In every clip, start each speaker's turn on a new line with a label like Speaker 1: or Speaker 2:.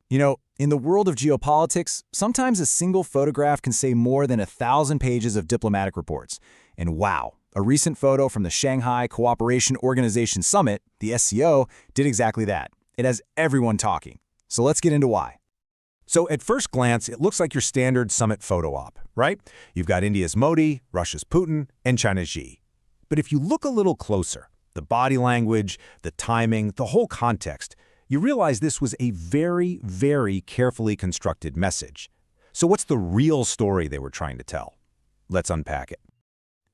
Speaker 1: In the world of geopolitics, sometimes a single photograph can say more than 1,000 pages of diplomatic reports. And wow, a recent photo from the Shanghai Cooperation Organization Summit, the SCO, did exactly that. It has everyone talking. So let's get into why.
Speaker 2: So at first glance, it looks like your standard summit photo op, right? You've got India's Modi, Russia's Putin, and China's Xi. But if you look a little closer, the body language, the timing, the whole context, you realize this was a very, very carefully constructed message. So what's the real story they were trying to tell? Let's unpack it.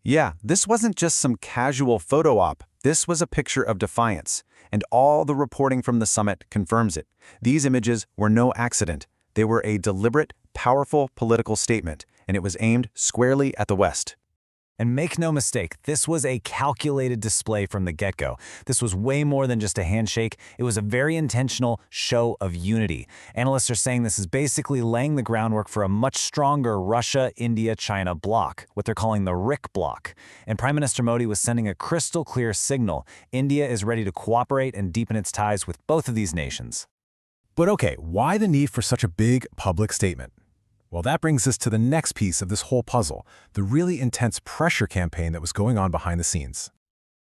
Speaker 3: Yeah, this wasn't just some casual photo op. This was a picture of defiance, and all the reporting from the summit confirms it. These images were no accident. They were a deliberate, powerful political statement, and it was aimed squarely at the West.
Speaker 1: And make no mistake, this was a calculated display from the get-go. This was way more than just a handshake. It was a very intentional show of unity. Analysts are saying this is basically laying the groundwork for a much stronger Russia-India-China bloc, what they're calling the RIC bloc. And Prime Minister Modi was sending a crystal clear signal. India is ready to cooperate and deepen its ties with both of these nations.
Speaker 2: But okay, why the need for such a big public statement? Well, that brings us to the next piece of this whole puzzle, the really intense pressure campaign that was going on behind the scenes.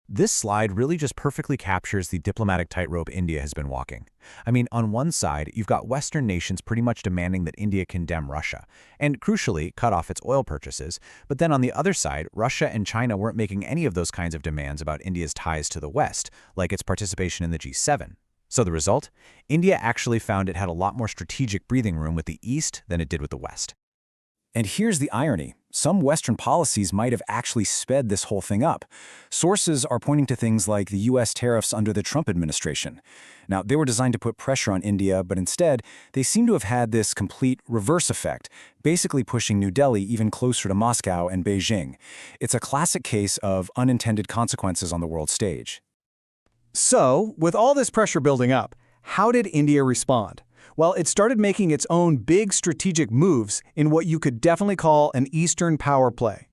Speaker 3: This slide really just perfectly captures the diplomatic tightrope India has been walking. I mean, on one side, you've got Western nations pretty much demanding that India condemn Russia, and crucially, cut off its oil purchases. But then on the other side, Russia and China weren't making any of those kinds of demands about India's ties to the West, like its participation in the G7. So the result? India actually found it had a lot more strategic breathing room with the East than it did with the West.
Speaker 1: And here's the irony. Some Western policies might have actually sped this whole thing up. Sources are pointing to things like the U.S. tariffs under the Trump administration. Now, they were designed to put pressure on India, but instead, they seem to have had this complete reverse effect, basically pushing New Delhi even closer to Moscow and Beijing. It's a classic case of unintended consequences on the world stage.
Speaker 4: So, with all this pressure building up, how did India respond? Well, it started making its own big strategic moves in what you could definitely call an Eastern power play.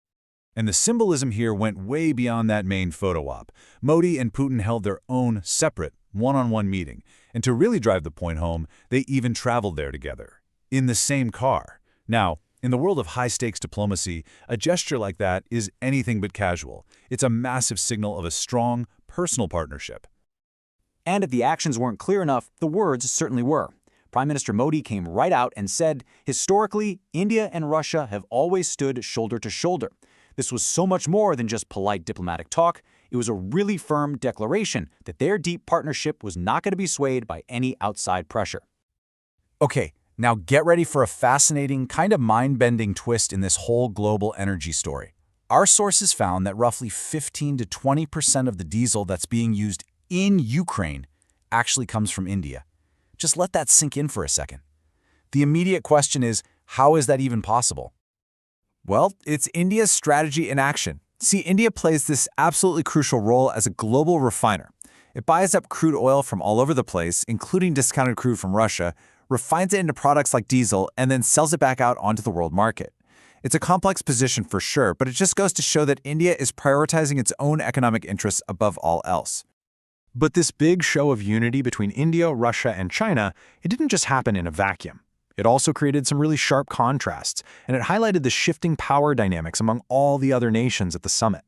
Speaker 2: And the symbolism here went way beyond that main photo op. Modi and Putin held their own separate, one-on-one meeting. And to really drive the point home, they even traveled there together, in the same car. Now, in the world of high-stakes diplomacy, a gesture like that is anything but casual. It's a massive signal of a strong, personal partnership.
Speaker 1: And if the actions weren't clear enough, the words certainly were. Prime Minister Modi came right out and said, historically, India and Russia have always stood shoulder to shoulder. This was so much more than just polite diplomatic talk. It was a really firm declaration that their deep partnership was not going to be swayed by any outside pressure.
Speaker 2: Okay, now get ready for a fascinating, kind of mind-bending twist in this whole global energy story. Our sources found that roughly 15 to 20% of the diesel that's being used in Ukraine actually comes from India. Just let that sink in for a second. The immediate question is, how is that even possible? Well, it's India's strategy in action. See, India plays this absolutely crucial role as a global refiner. It buys up crude oil from all over the place, including discounted crude from Russia, refines it into products like diesel, and then sells it back out onto the world market. It's a complex position for sure, but it just goes to show that India is prioritizing its own economic interests above all else. But this big show of unity between India, Russia, and China, it didn't just happen in a vacuum. It also created some really sharp contrasts, and it highlighted the shifting power dynamics among all the other nations at the summit.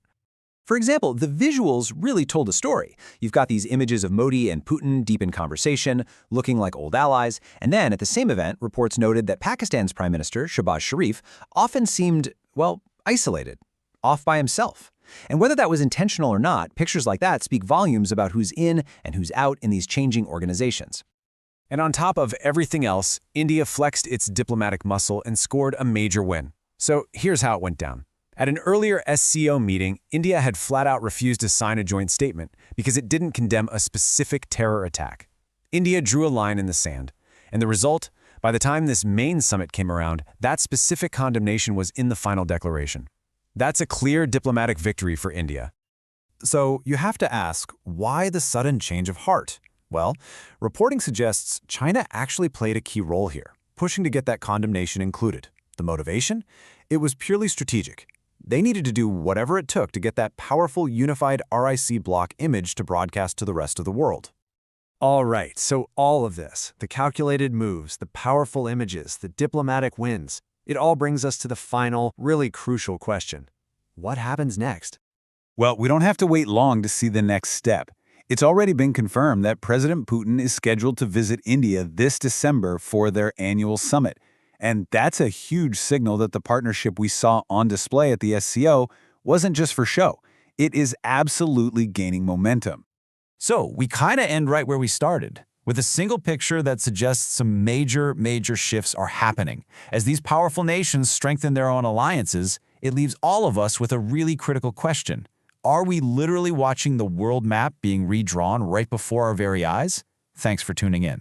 Speaker 1: For example, the visuals really told a story. You've got these images of Modi and Putin deep in conversation, looking like old allies, and then at the same event, reports noted that Pakistan's Prime Minister, Shehbaz Sharif, often seemed, well, isolated, off by himself. And whether that was intentional or not, pictures like that speak volumes about who's in and who's out in these changing organizations.
Speaker 2: And on top of everything else, India flexed its diplomatic muscle and scored a major win. So here's how it went down. At an earlier SCO meeting, India had flat out refused to sign a joint statement because it didn't condemn a specific terror attack. India drew a line in the sand. And the result? By the time this main summit came around, that specific condemnation was in the final declaration. That's a clear diplomatic victory for India. So you have to ask, why the sudden change of heart? Well, reporting suggests China actually played a key role here, pushing to get that condemnation included. The motivation? It was purely strategic. They needed to do whatever it took to get that powerful, unified RIC bloc image to broadcast to the rest of the world.
Speaker 5: All right, so all of this, the calculated moves, the powerful images, the diplomatic wins, it all brings us to the final, really crucial question. What happens next?
Speaker 2: Well, we don't have to wait long to see the next step. It's already been confirmed that President Putin is scheduled to visit India this December for their annual summit. And that's a huge signal that the partnership we saw on display at the SCO wasn't just for show. It is absolutely gaining momentum.
Speaker 3: So we kind of end right where we started, with a single picture that suggests some major shifts are happening. As these powerful nations strengthen their own alliances, it leaves all of us with a really critical question. Are we literally watching the world map being redrawn right before our very eyes? Thanks for tuning in.